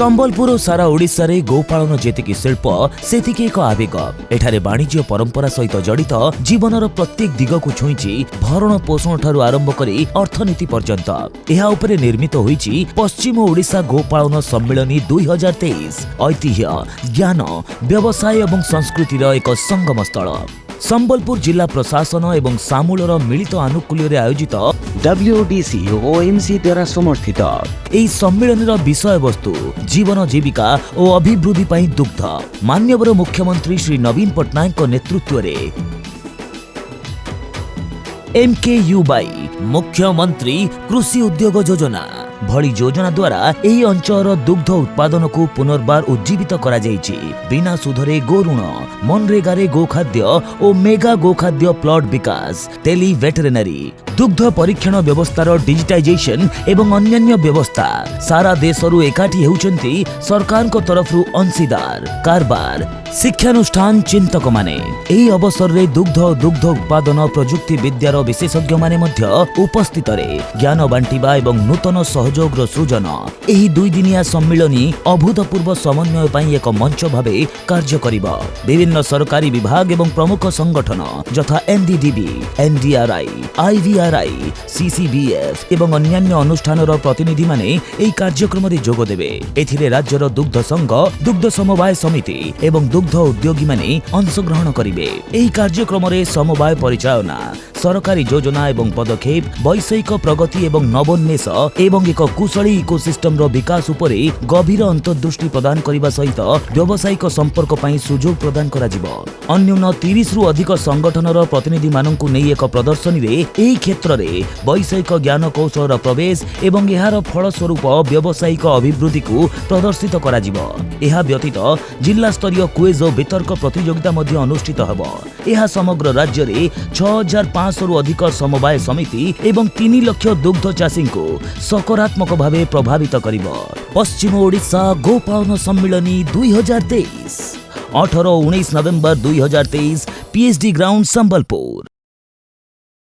संबलपुर सारा ओडिशा रे गोपालन जेतिकी शिल्प सेतिकी एक आवेग। एठारे वाणिज्य परंपरा सहित जड़ित जीवनर प्रत्येक दिग को छुईची भरण पोषण ठारू आरंभ करी अर्थनीति पर्यंत। एहा उपरे निर्मित होईची पश्चिम ओडिशा गोपालन सम्मेलनी 2023 ऐतिह्य ज्ञान व्यवसाय एवं संस्कृतिर एक संगम स्थल। संबलपुर जिला प्रशासन एवं सामूलर मिलित आनुकूल्य आयोजित WODC OMC द्वारा समर्थित एही सम्मेलनर विषय वस्तु जीवन जीविका और अभिवृद्धि पई दुग्ध। माननीय मुख्यमंत्री श्री नवीन पट्टनायक नेतृत्व रे MKUY मुख्यमंत्री कृषि उद्योग योजना भली योजना द्वारा एही अंचल दुग्ध उत्पादन को पुनर्बार उज्जीवित करा जायछि। बिना सुधरे गो ऋण, मनरेगा रे गोखाद्य और मेगा गोखाद्य प्लॉट विकास, टेली वेटरनरी, दुग्ध परीक्षण व्यवस्थार डिजिटाइजेशन एवं अन्यान्य व्यवस्था सारा देशरू एकाठी हेउचंती सरकार को तरफरू अंशीदार कारबार शिक्षानुष्ठान चिंतक माने। एही अवसर रे दुग्ध उत्पादन प्रजुक्ति विद्यार विशेषज्ञ माने मध्य उपस्थित रे ज्ञान बांटिबा एवं नूतन सहयोग सृजन। एही दुई दिनिया सम्मेलनी अभूतपूर्व समन्वय पई एक मंच भावे कार्य करिबा। विभिन्न सरकारी विभाग एवं प्रमुख संगठन यथा NDDB, NDRI, IVRI, CCBF एवं अन्यान्य अनुष्ठानर प्रतिनिधि माने एही कार्यक्रम रे जोग देबे। एथिरे राज्यर दुग्ध संघ, दुग्ध समवाय समिति एवं दुग्ध उद्योगी माने अंशग्रहण करिवे। एही कार्यक्रम रे समवाय परिचालना, सरकारी योजना एवं पदक्षेप, वैषयिक प्रगति एवं नवोन्मेष एवं एक कुशली इकोसिस्टम रो विकास उपरे गभीर अंतर्दृष्टि प्रदान करिबा सहित व्यावसायिक संपर्क पई सुजोग प्रदान करा जिवो। अन्यून 30 रु अधिक संगठनर प्रतिनिधि माननकु नै एक प्रदर्शनी रे एही क्षेत्र रे वैषयिक ज्ञान कौशल प्रवेश एवं एहार फल स्वरूप व्यावसायिक अभिवृद्धि को प्रदर्शित करा जिवो। एहा व्यतीत जिला स्तरीय क्विज और वितर्क प्रतियोगिता मध्ये अनुष्ठित हबो। एहा समग्र राज्य रे 6500 रु अधिक समवाय समिति एवं 3 लाख दुग्ध चाषी को सकारात्मक भावे प्रभावित करिबो। पश्चिम ओडिशा गोपालन सम्मेलनी 2023 18-19 नवेम्बर 2023 PhD ग्राउंड संबलपुर।